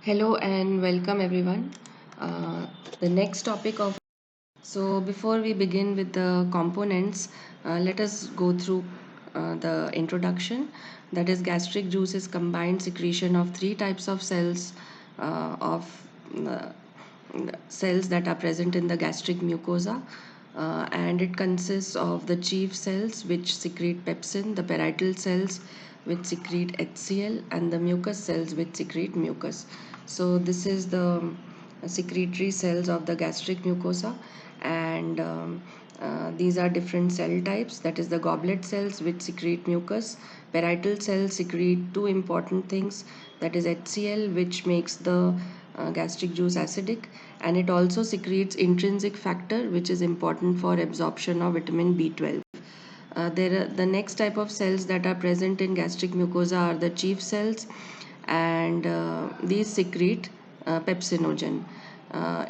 Hello and welcome everyone. Uh, the next topic of so before we begin with the components, let us go through the introduction. That is, gastric juice is combined secretion of three types of cells of uh, cells that are present in the gastric mucosa. And it consists of the chief cells which secrete pepsin, the parietal cells which secrete HCl, and the mucus cells which secrete mucus. So this is the secretory cells of the gastric mucosa, and these are different cell types. That is, the goblet cells which secrete mucus. Parietal cells secrete two important things, that is HCl, which makes the gastric juice acidic, and it also secretes intrinsic factor which is important for absorption of vitamin B12. The next type of cells that are present in gastric mucosa are the chief cells, and these secrete pepsinogen.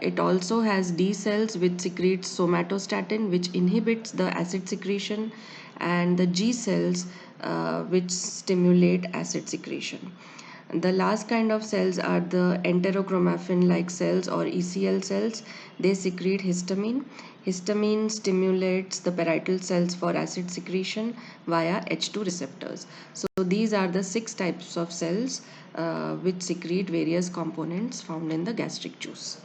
It also has D cells which secretes somatostatin which inhibits the acid secretion, and the G cells which stimulate acid secretion. The last kind of cells are the enterochromaffin like cells or ECL cells. They secrete histamine. Histamine stimulates the parietal cells for acid secretion via H2 receptors. So these are the six types of cells which secrete various components found in the gastric juice.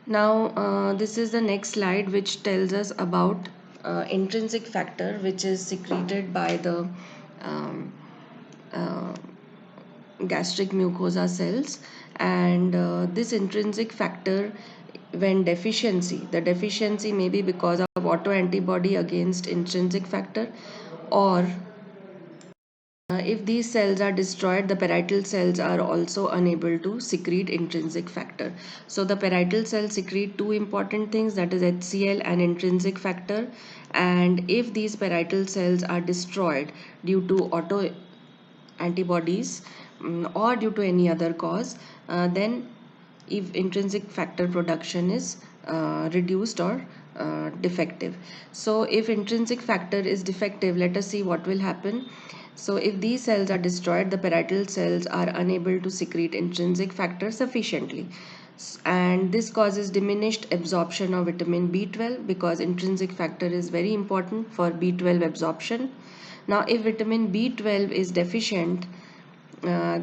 Now, this is the next slide which tells us about intrinsic factor which is secreted by the um, uh, gastric mucosa cells, and this intrinsic factor, when the deficiency may be because of autoantibody against intrinsic factor, or if these cells are destroyed, the parietal cells are also unable to secrete intrinsic factor. So the parietal cells secrete two important things, that is HCl and intrinsic factor, and if these parietal cells are destroyed due to auto antibodies or due to any other cause, then if intrinsic factor production is reduced or defective. So if intrinsic factor is defective, let us see what will happen. So if these cells are destroyed, the parietal cells are unable to secrete intrinsic factor sufficiently, and this causes diminished absorption of vitamin B12 because intrinsic factor is very important for B12 absorption. Now if vitamin B12 is deficient, uh,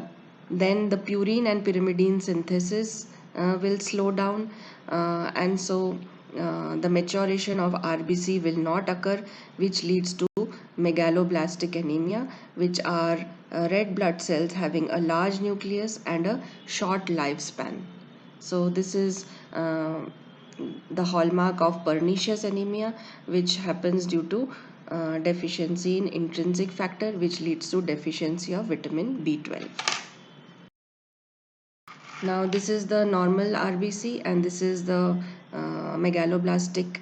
then the purine and pyrimidine synthesis will slow down, and so the maturation of RBC will not occur, which leads to megaloblastic anemia, which are red blood cells having a large nucleus and a short lifespan. So this is the hallmark of pernicious anemia, which happens due to deficiency in intrinsic factor, which leads to deficiency of vitamin B12. Now this is the normal RBC, and this is the megaloblastic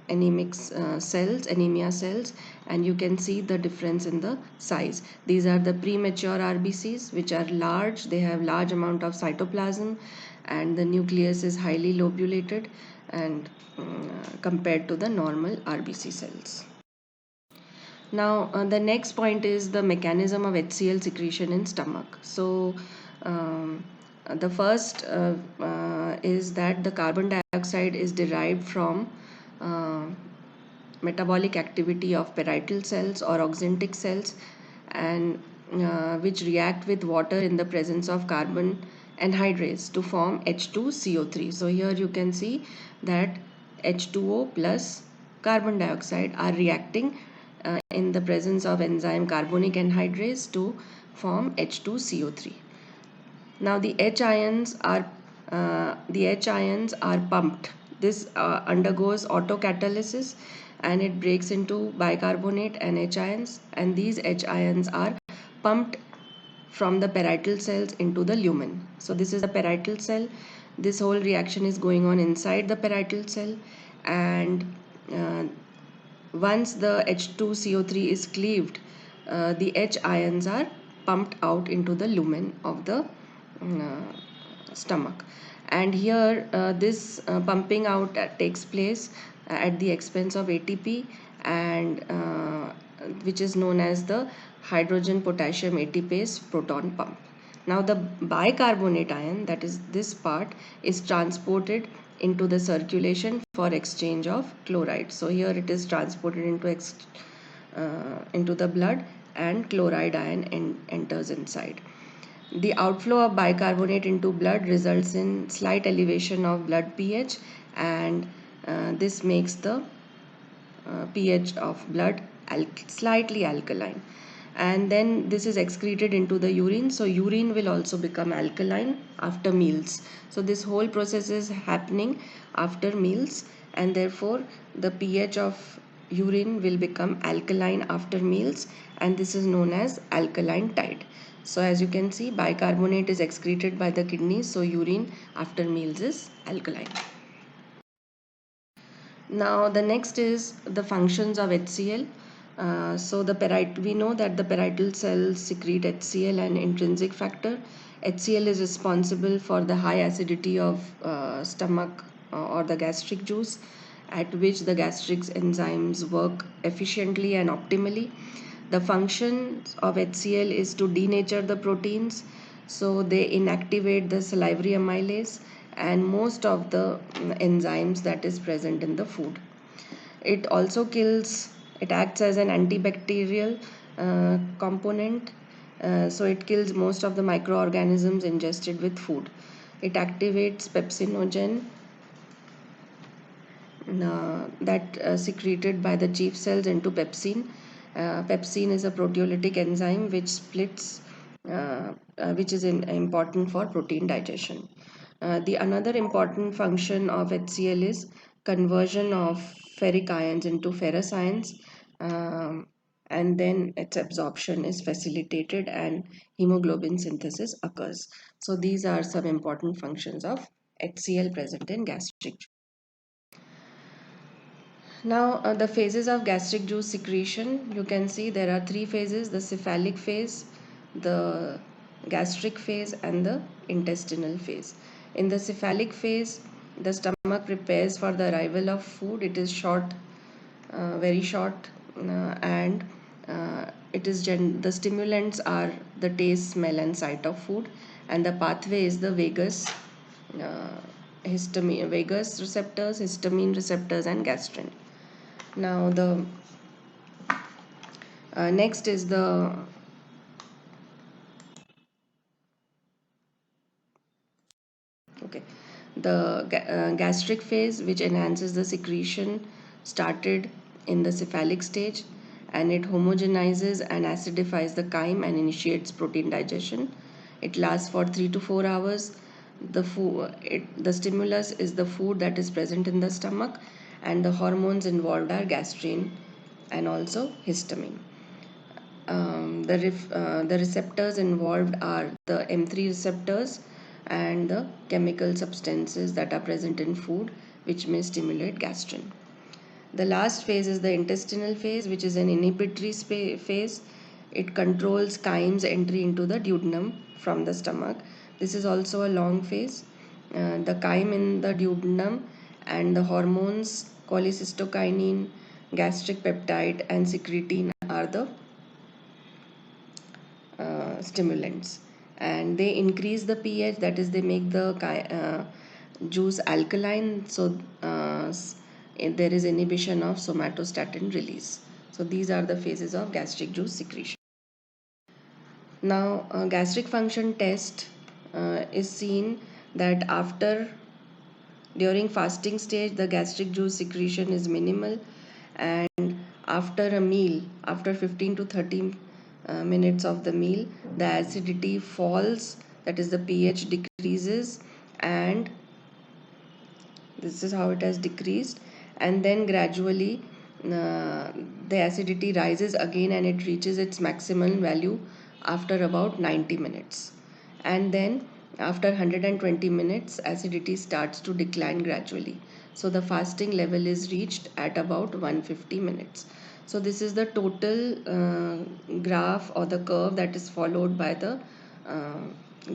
anemia cells, and you can see the difference in the size. These are the premature RBCs, which are large. They have large amount of cytoplasm, and the nucleus is highly lobulated, and compared to the normal RBC cells. Now, the next point is the mechanism of HCl secretion in stomach. So, the first is that the carbon dioxide is derived from uh, metabolic activity of parietal cells or auxintic cells, and which react with water in the presence of carbon anhydrase to form H2CO3. So, here you can see that H2O plus carbon dioxide are reacting in the presence of enzyme carbonic anhydrase to form H2CO3. Now the H ions are pumped. This undergoes autocatalysis, and it breaks into bicarbonate and H ions, and these H ions are pumped from the parietal cells into the lumen. So this is the parietal cell. This whole reaction is going on inside the parietal cell, and uh, once the H2CO3 is cleaved, the H ions are pumped out into the lumen of the stomach. And here, this pumping out takes place at the expense of ATP, and which is known as the hydrogen potassium ATPase proton pump. Now the bicarbonate ion, that is this part, is transported into the circulation for exchange of chloride. So here it is transported into the blood, and chloride ion enters inside. The outflow of bicarbonate into blood results in slight elevation of blood pH, and this makes the pH of blood slightly alkaline. And then this is excreted into the urine, so urine will also become alkaline after meals. So this whole process is happening after meals, and therefore the pH of urine will become alkaline after meals, and this is known as alkaline tide. So as you can see, bicarbonate is excreted by the kidneys, so urine after meals is alkaline. Now the next is the functions of HCl. So we know that the parietal cells secrete HCl and intrinsic factor. HCl is responsible for the high acidity of stomach or the gastric juice, at which the gastric enzymes work efficiently and optimally. The function of HCl is to denature the proteins, so they inactivate the salivary amylase and most of the enzymes that is present in the food. It also it acts as an antibacterial component, so it kills most of the microorganisms ingested with food. It activates pepsinogen that secreted by the chief cells into pepsin. Pepsin is a proteolytic enzyme which splits, which is important for protein digestion. The another important function of HCl is conversion of ferric ions into ferrous ions, and then its absorption is facilitated and hemoglobin synthesis occurs. So these are some important functions of HCl present in gastric. Now, the phases of gastric juice secretion, you can see there are three phases: the cephalic phase, the gastric phase, and the intestinal phase. In the cephalic phase, the stomach prepares for the arrival of food. It is short, very short, and the stimulants are the taste, smell, and sight of food, and the pathway is the uh, vagus receptors, histamine receptors, and gastrin. Now the next is the okay gastric phase, which enhances the secretion started in the cephalic stage, and it homogenizes and acidifies the chyme and initiates protein digestion. It lasts for 3 to 4 hours. The stimulus is the food that is present in the stomach, and the hormones involved are gastrin and also histamine. The receptors involved are the M3 receptors and the chemical substances that are present in food which may stimulate gastrin. The last phase is the intestinal phase, which is an inhibitory phase. It controls chyme's entry into the duodenum from the stomach. This is also a long phase. The chyme in the duodenum and the hormones cholecystokinin, gastric peptide, and secretin are the stimulants, and they increase the pH, that is they make the juice alkaline, so there is inhibition of somatostatin release. So these are the phases of gastric juice secretion. Now gastric function test is seen that during fasting stage the gastric juice secretion is minimal, and after a meal, after 15 to 30 minutes of the meal, the acidity falls, that is the pH decreases, and this is how it has decreased, and then gradually the acidity rises again and it reaches its maximum value after about 90 minutes, and then after 120 minutes acidity starts to decline gradually. So the fasting level is reached at about 150 minutes. So this is the total graph or the curve that is followed by the uh,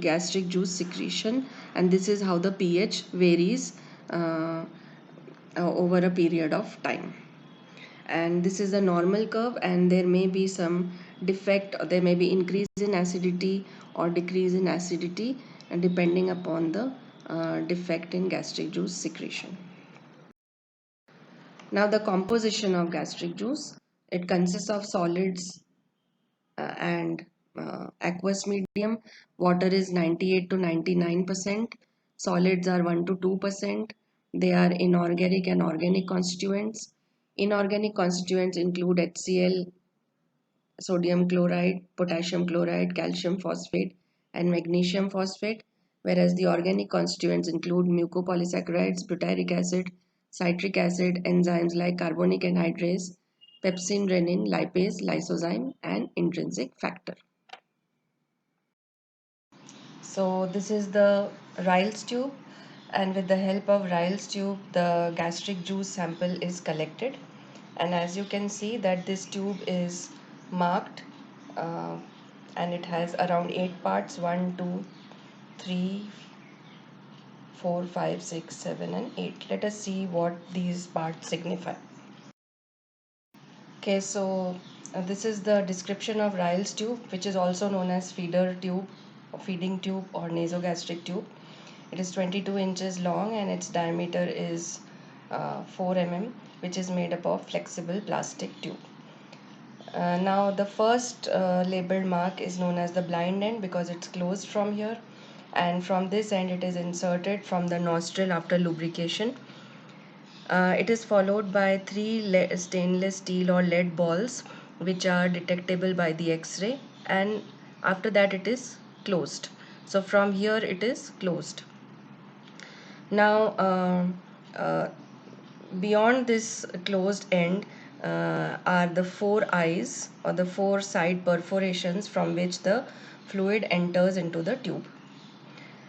gastric juice secretion, and this is how the pH varies uh, over a period of time. And this is the normal curve, and there may be some defect, or there may be increase in acidity or decrease in acidity depending upon the defect in gastric juice secretion. Now the composition of gastric juice, it consists of solids and aqueous medium. Water is 98 to 99%. Solids are 1 to 2%. They are inorganic and organic constituents. Inorganic constituents include HCl, sodium chloride, potassium chloride, calcium phosphate, and magnesium phosphate, whereas the organic constituents include mucopolysaccharides, butyric acid, citric acid, enzymes like carbonic anhydrase, pepsin, renin, lipase, lysozyme, and intrinsic factor. So this is the Ryle's tube, and with the help of Ryle's tube, the gastric juice sample is collected. And as you can see that this tube is marked, uh, and it has around 8 parts: 1, 2, 3, 4, 5, 6, 7, and 8. Let us see what these parts signify. Okay, so this is the description of Ryle's tube, which is also known as feeder tube, or feeding tube, or nasogastric tube. It is 22 inches long and its diameter is 4 mm, which is made up of flexible plastic tube. Now the first labeled mark is known as the blind end because it's closed from here, and from this end it is inserted from the nostril after lubrication. It is followed by three stainless steel or lead balls which are detectable by the X-ray, and after that it is closed. So from here it is closed. Now uh, beyond this closed end are the four eyes or the four side perforations from which the fluid enters into the tube.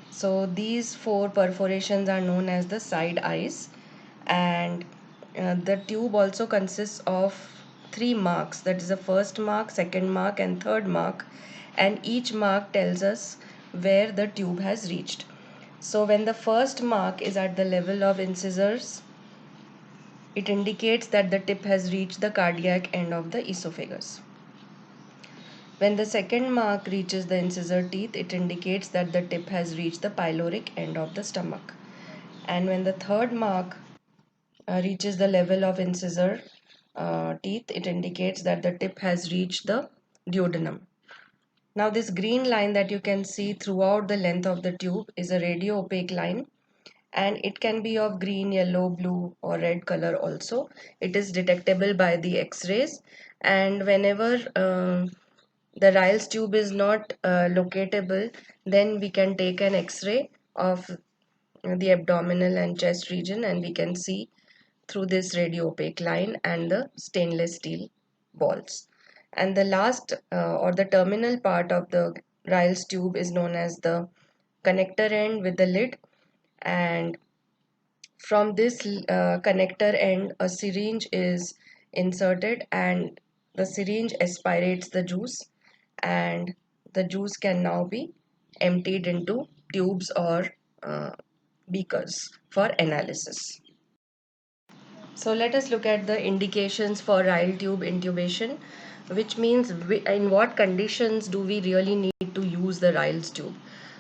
So these four perforations are known as the side eyes, and the tube also consists of three marks, that is the first mark, second mark, and third mark, and each mark tells us where the tube has reached. So when the first mark is at the level of incisors, it indicates that the tip has reached the cardiac end of the esophagus. When the second mark reaches the incisor teeth, it indicates that the tip has reached the pyloric end of the stomach. And when the third mark reaches the level of incisor teeth, it indicates that the tip has reached the duodenum. Now this green line that you can see throughout the length of the tube is a radio opaque line, and it can be of green, yellow, blue, or red color also. It is detectable by the X-rays, and whenever the Ryle's tube is not locatable, then we can take an X-ray of the abdominal and chest region, and we can see through this radio opaque line and the stainless steel balls. And the last or the terminal part of the Ryle's tube is known as the connector end with the lid, and from this connector end a syringe is inserted, and the syringe aspirates the juice, and the juice can now be emptied into tubes or uh, beakers for analysis. So let us look at the indications for Ryle tube intubation, which means in what conditions do we really need to use the Ryle's tube.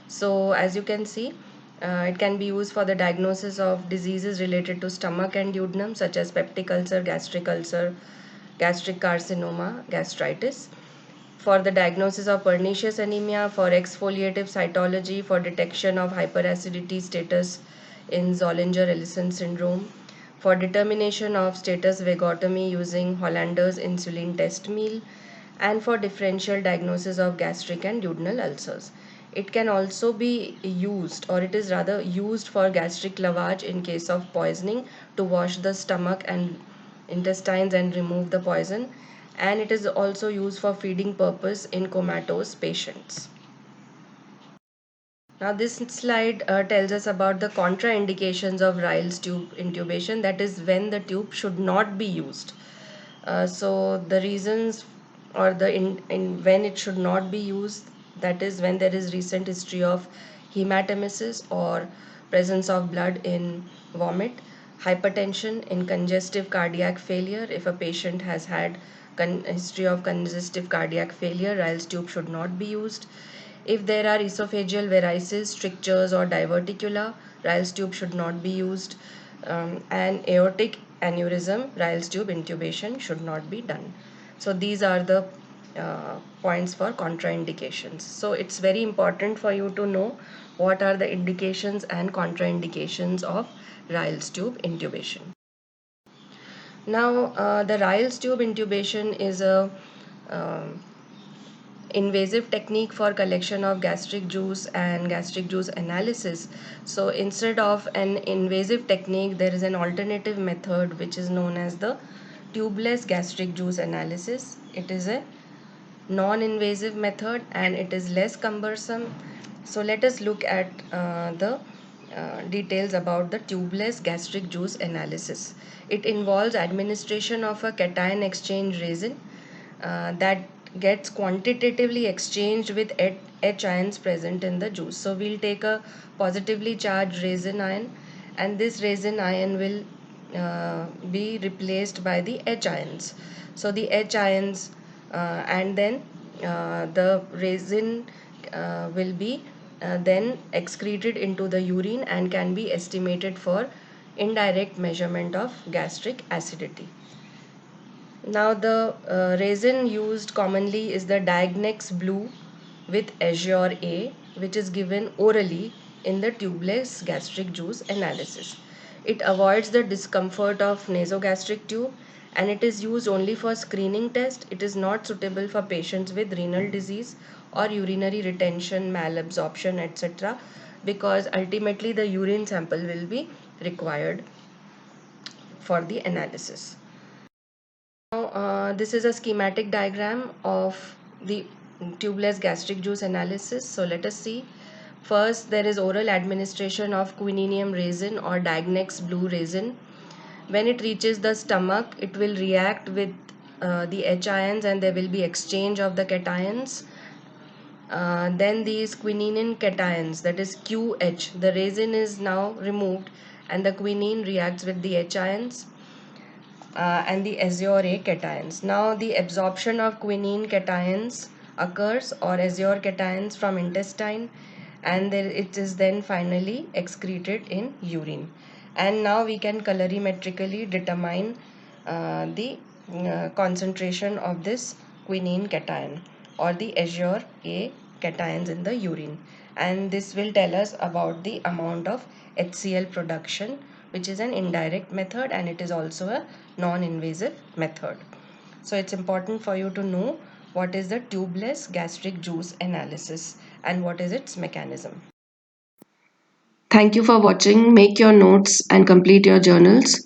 So as you can see, it can be used for the diagnosis of diseases related to stomach and duodenum such as peptic ulcer, gastric carcinoma, gastritis. For the diagnosis of pernicious anemia, for exfoliative cytology, for detection of hyperacidity status in Zollinger-Ellison syndrome, for determination of status vagotomy using Hollander's insulin test meal, and for differential diagnosis of gastric and duodenal ulcers. It can also be used, or it is rather used, for gastric lavage in case of poisoning to wash the stomach and intestines and remove the poison, and it is also used for feeding purpose in comatose patients. Now this slide tells us about the contraindications of Ryle's tube intubation, that is when the tube should not be used. So the reasons, or in when it should not be used, that is when there is recent history of hematemesis or presence of blood in vomit, hypertension, in congestive cardiac failure if a patient has had history of congestive cardiac failure, Ryle's tube should not be used. If there are esophageal varices, strictures, or diverticula, Ryle's tube should not be used. And aortic aneurysm, Ryle's tube intubation should not be done. So these are the points for contraindications. So it's very important for you to know what are the indications and contraindications of Ryle's tube intubation. Now, the Ryle's tube intubation is a um, invasive technique for collection of gastric juice and gastric juice analysis. So instead of an invasive technique, there is an alternative method which is known as the tubeless gastric juice analysis. It is a non-invasive method and it is less cumbersome. So let us look at the details about the tubeless gastric juice analysis. It involves administration of a cation exchange resin that gets quantitatively exchanged with H ions present in the juice. So we'll take a positively charged resin ion and this resin ion will be replaced by the H ions. So the H ions and then the resin will be then excreted into the urine and can be estimated for indirect measurement of gastric acidity. Now the resin used commonly is the Diagnex Blue with Azure A, which is given orally in the tubeless gastric juice analysis. It avoids the discomfort of nasogastric tube and it is used only for screening test. It is not suitable for patients with renal disease or urinary retention, malabsorption, etc. because ultimately the urine sample will be required for the analysis. Now, this is a schematic diagram of the tubeless gastric juice analysis. So let us see. First, there is oral administration of quininium resin or Diagnex blue resin. When it reaches the stomach, it will react with the H ions and there will be exchange of the cations. Then these quinine cations, that is QH, the resin is now removed and the quinine reacts with the H ions and the azure A cations. Now the absorption of quinine cations occurs or azure cations from intestine and there it is then finally excreted in urine. And now we can colorimetrically determine the concentration of this quinine cation or the azure A cations in the urine. And this will tell us about the amount of HCl production, which is an indirect method and it is also a non-invasive method. So it's important for you to know what is the tubeless gastric juice analysis and what is its mechanism. Thank you for watching. Make your notes and complete your journals.